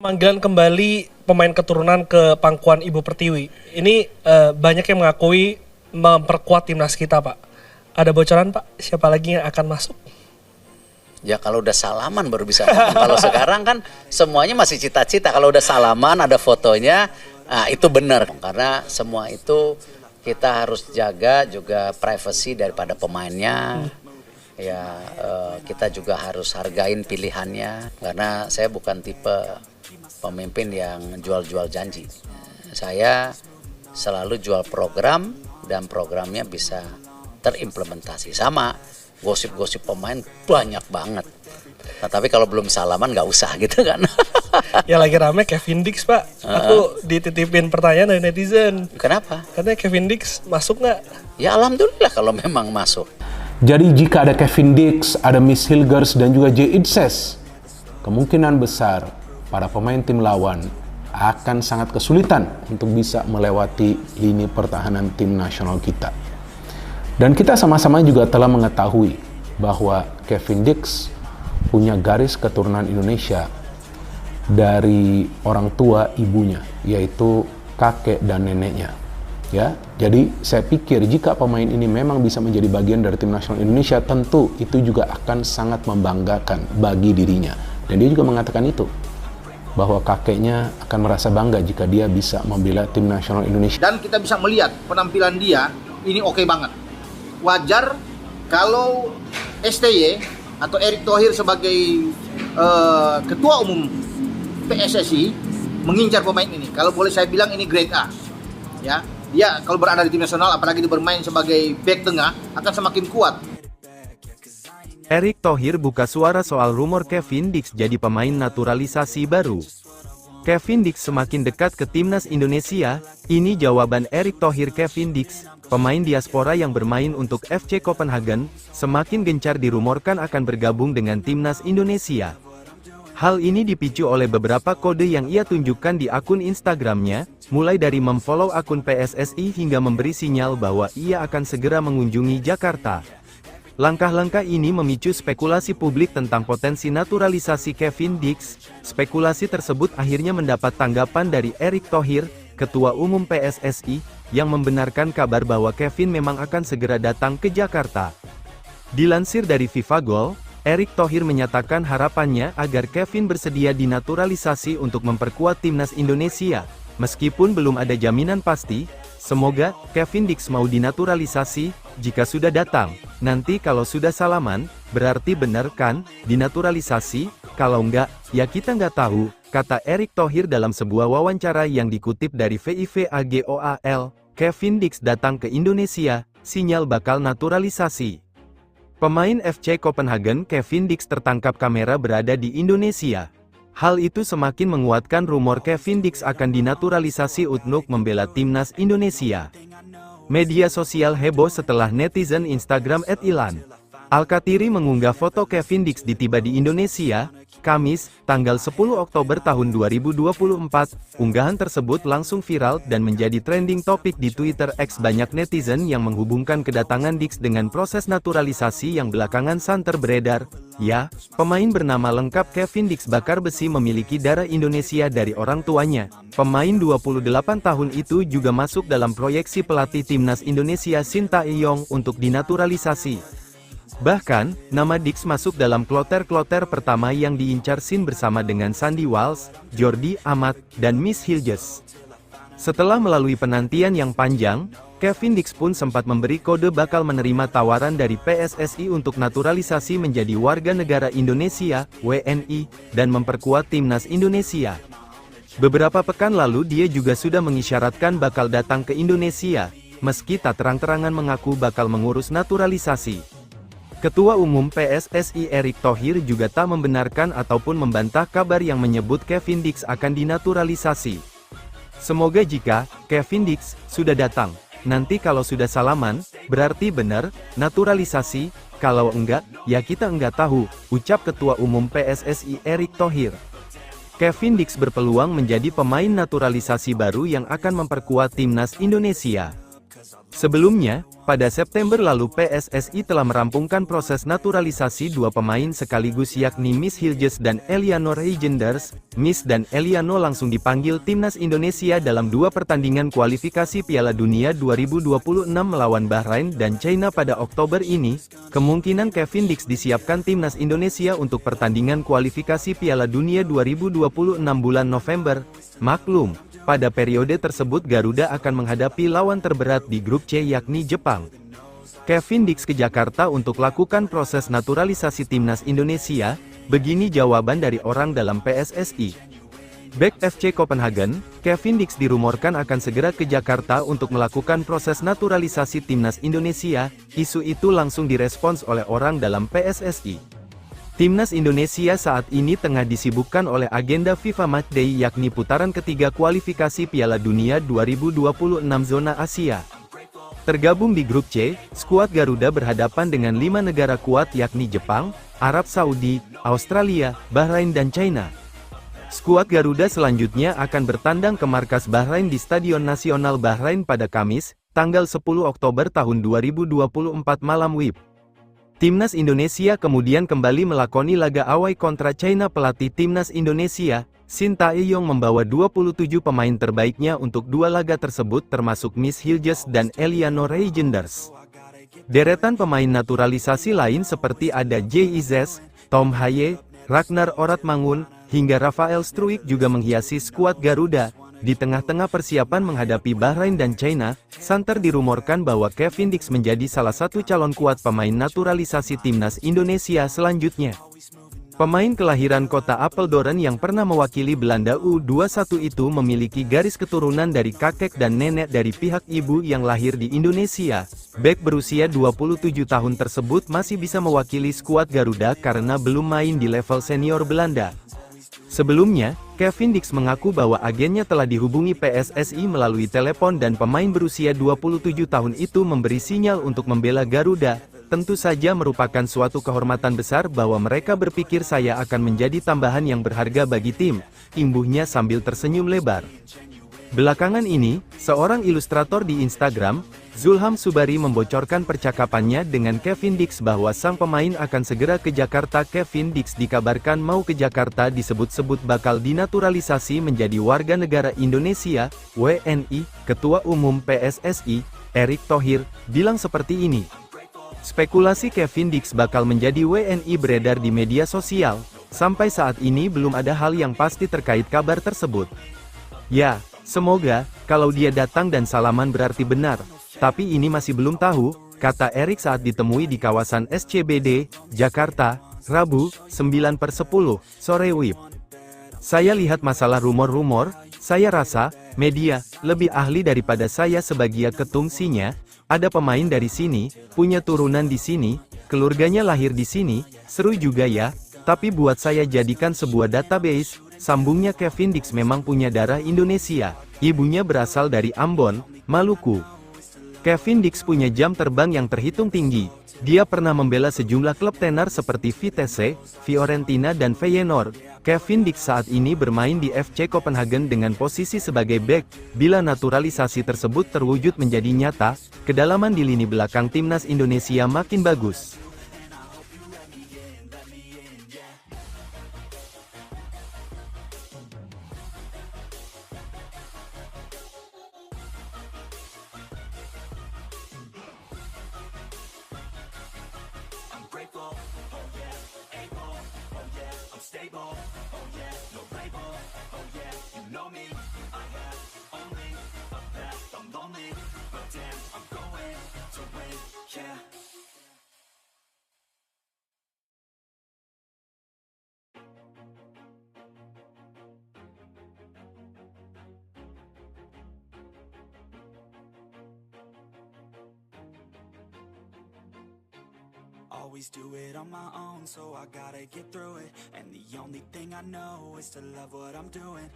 Pemanggilan kembali pemain keturunan ke pangkuan Ibu Pertiwi. Ini banyak yang mengakui memperkuat timnas kita, Pak. Ada bocoran, Pak? Siapa lagi yang akan masuk? Ya kalau udah salaman baru bisa ngomong. Kalau sekarang kan semuanya masih cita-cita. Kalau udah salaman ada fotonya, nah itu benar. Karena semua itu kita harus jaga juga privasi daripada pemainnya. Ya kita juga harus hargain pilihannya. Karena saya bukan tipe pemimpin yang jual-jual janji. Saya selalu jual program dan programnya bisa terimplementasi. Sama gosip-gosip pemain banyak banget. Nah, tapi kalau belum salaman nggak usah gitu kan. Yang lagi rame Kevin Dix, Pak. Aku dititipin pertanyaan dari netizen. Kenapa? Katanya Kevin Dix masuk nggak? Ya alhamdulillah kalau memang masuk. Jadi jika ada Kevin Dix, ada Miss Hilgers dan juga Jay Itzes, kemungkinan besar para pemain tim lawan akan sangat kesulitan untuk bisa melewati lini pertahanan tim nasional kita. Dan kita sama-sama juga telah mengetahui bahwa Kevin Dix punya garis keturunan Indonesia dari orang tua ibunya, yaitu kakek dan neneknya. Ya, jadi saya pikir jika pemain ini memang bisa menjadi bagian dari tim nasional Indonesia, tentu itu juga akan sangat membanggakan bagi dirinya. Dan dia juga mengatakan itu, bahwa kakeknya akan merasa bangga jika dia bisa membela tim nasional Indonesia. Dan kita bisa melihat penampilan dia ini oke banget. Wajar kalau STY atau Erick Thohir sebagai ketua umum PSSI mengincar pemain ini. Kalau boleh saya bilang ini grade A. Ya, dia kalau berada di tim nasional, apalagi dia bermain sebagai back tengah, akan semakin kuat. Erick Thohir buka suara soal rumor Kevin Dix jadi pemain naturalisasi baru. Kevin Dix semakin dekat ke timnas Indonesia, ini jawaban Erick Thohir. Kevin Dix, pemain diaspora yang bermain untuk FC Copenhagen, semakin gencar dirumorkan akan bergabung dengan timnas Indonesia. Hal ini dipicu oleh beberapa kode yang ia tunjukkan di akun Instagramnya, mulai dari memfollow akun PSSI hingga memberi sinyal bahwa ia akan segera mengunjungi Jakarta. Langkah-langkah ini memicu spekulasi publik tentang potensi naturalisasi Kevin Dix. Spekulasi tersebut akhirnya mendapat tanggapan dari Erick Thohir, Ketua Umum PSSI, yang membenarkan kabar bahwa Kevin memang akan segera datang ke Jakarta. Dilansir dari FIFA Goal, Erick Thohir menyatakan harapannya agar Kevin bersedia dinaturalisasi untuk memperkuat timnas Indonesia. Meskipun belum ada jaminan pasti, semoga Kevin Dix mau dinaturalisasi. Jika sudah datang, nanti kalau sudah salaman, berarti benar kan, dinaturalisasi? Kalau enggak, ya kita nggak tahu, kata Erick Thohir dalam sebuah wawancara yang dikutip dari VIVA-GOAL. Kevin Dix datang ke Indonesia, sinyal bakal naturalisasi. Pemain FC Copenhagen Kevin Dix tertangkap kamera berada di Indonesia. Hal itu semakin menguatkan rumor Kevin Dix akan dinaturalisasi untuk membela timnas Indonesia. Media sosial heboh setelah netizen Instagram @ilan Al-Katiri mengunggah foto Kevin Dix tiba di Indonesia, Kamis, tanggal 10 Oktober tahun 2024. Unggahan tersebut langsung viral dan menjadi trending topik di Twitter X. Banyak netizen yang menghubungkan kedatangan Dix dengan proses naturalisasi yang belakangan santer beredar. Ya, pemain bernama lengkap Kevin Dix bakar besi memiliki darah Indonesia dari orang tuanya. Pemain 28 tahun itu juga masuk dalam proyeksi pelatih timnas Indonesia Sintayong untuk dinaturalisasi. Bahkan, nama Dix masuk dalam kloter-kloter pertama yang diincar Sin bersama dengan Sandy Walsh, Jordi Amat, dan Miss Hilgers. Setelah melalui penantian yang panjang, Kevin Dix pun sempat memberi kode bakal menerima tawaran dari PSSI untuk naturalisasi menjadi warga negara Indonesia, WNI, dan memperkuat timnas Indonesia. Beberapa pekan lalu dia juga sudah mengisyaratkan bakal datang ke Indonesia, meski tak terang-terangan mengaku bakal mengurus naturalisasi. Ketua Umum PSSI Erick Thohir juga tak membenarkan ataupun membantah kabar yang menyebut Kevin Dix akan dinaturalisasi. Semoga jika Kevin Dix sudah datang, nanti kalau sudah salaman, berarti benar, naturalisasi, kalau enggak, ya kita enggak tahu, ucap Ketua Umum PSSI Erick Thohir. Kevin Dix berpeluang menjadi pemain naturalisasi baru yang akan memperkuat timnas Indonesia. Sebelumnya, pada September lalu PSSI telah merampungkan proses naturalisasi dua pemain sekaligus yakni Miss Hilges dan Eliano Reijenders. Miss dan Eliano langsung dipanggil timnas Indonesia dalam dua pertandingan kualifikasi Piala Dunia 2026 melawan Bahrain dan China pada Oktober ini. Kemungkinan Kevin Dix disiapkan timnas Indonesia untuk pertandingan kualifikasi Piala Dunia 2026 bulan November. Maklum, pada periode tersebut Garuda akan menghadapi lawan terberat di grup C yakni Jepang. Kevin Dix ke Jakarta untuk lakukan proses naturalisasi timnas Indonesia, begini jawaban dari orang dalam PSSI. Bek FC Copenhagen, Kevin Dix dirumorkan akan segera ke Jakarta untuk melakukan proses naturalisasi timnas Indonesia. Isu itu langsung direspons oleh orang dalam PSSI. Timnas Indonesia saat ini tengah disibukkan oleh agenda FIFA Matchday yakni putaran ketiga kualifikasi Piala Dunia 2026 zona Asia. Tergabung di grup C, skuad Garuda berhadapan dengan 5 negara kuat yakni Jepang, Arab Saudi, Australia, Bahrain dan China. Skuad Garuda selanjutnya akan bertandang ke markas Bahrain di Stadion Nasional Bahrain pada Kamis, tanggal 10 Oktober tahun 2024 malam WIB. Timnas Indonesia kemudian kembali melakoni laga away kontra China. Pelatih Timnas Indonesia, Shin Tae-yong membawa 27 pemain terbaiknya untuk dua laga tersebut termasuk Miss Hilges dan Eliano Reijenders. Deretan pemain naturalisasi lain seperti ada J.I.Z., Tom Haye, Ragnar Oratmangun, hingga Rafael Struijk juga menghiasi skuad Garuda. Di tengah-tengah persiapan menghadapi Bahrain dan China, santer dirumorkan bahwa Kevin Dix menjadi salah satu calon kuat pemain naturalisasi timnas Indonesia selanjutnya. Pemain kelahiran kota Apeldoorn yang pernah mewakili Belanda U21 itu memiliki garis keturunan dari kakek dan nenek dari pihak ibu yang lahir di Indonesia. Bek berusia 27 tahun tersebut masih bisa mewakili skuad Garuda karena belum main di level senior Belanda. Sebelumnya, Kevin Dix mengaku bahwa agennya telah dihubungi PSSI melalui telepon dan pemain berusia 27 tahun itu memberi sinyal untuk membela Garuda. Tentu saja merupakan suatu kehormatan besar bahwa mereka berpikir saya akan menjadi tambahan yang berharga bagi tim, imbuhnya sambil tersenyum lebar. Belakangan ini, seorang ilustrator di Instagram, Zulham Subari membocorkan percakapannya dengan Kevin Dix bahwa sang pemain akan segera ke Jakarta. Kevin Dix dikabarkan mau ke Jakarta disebut-sebut bakal dinaturalisasi menjadi warga negara Indonesia, WNI. Ketua Umum PSSI, Erick Thohir, bilang seperti ini. Spekulasi Kevin Dix bakal menjadi WNI beredar di media sosial. Sampai saat ini belum ada hal yang pasti terkait kabar tersebut. Ya, semoga, kalau dia datang dan salaman berarti benar. Tapi ini masih belum tahu, kata Erick saat ditemui di kawasan SCBD, Jakarta, Rabu, 9/10, sore WIB. Saya lihat masalah rumor-rumor, saya rasa, media, lebih ahli daripada saya sebagai ketungsinya. Ada pemain dari sini, punya turunan di sini, keluarganya lahir di sini, seru juga ya, tapi buat saya jadikan sebuah database, sambungnya Kevin Dix memang punya darah Indonesia, ibunya berasal dari Ambon, Maluku. Kevin Dix punya jam terbang yang terhitung tinggi. Dia pernah membela sejumlah klub tenar seperti Vitesse, Fiorentina dan Feyenoord. Kevin Dix saat ini bermain di FC Copenhagen dengan posisi sebagai bek. Bila naturalisasi tersebut terwujud menjadi nyata, kedalaman di lini belakang timnas Indonesia makin bagus. Always do it on my own, so I gotta get through it. And the only thing I know is to love what I'm doing.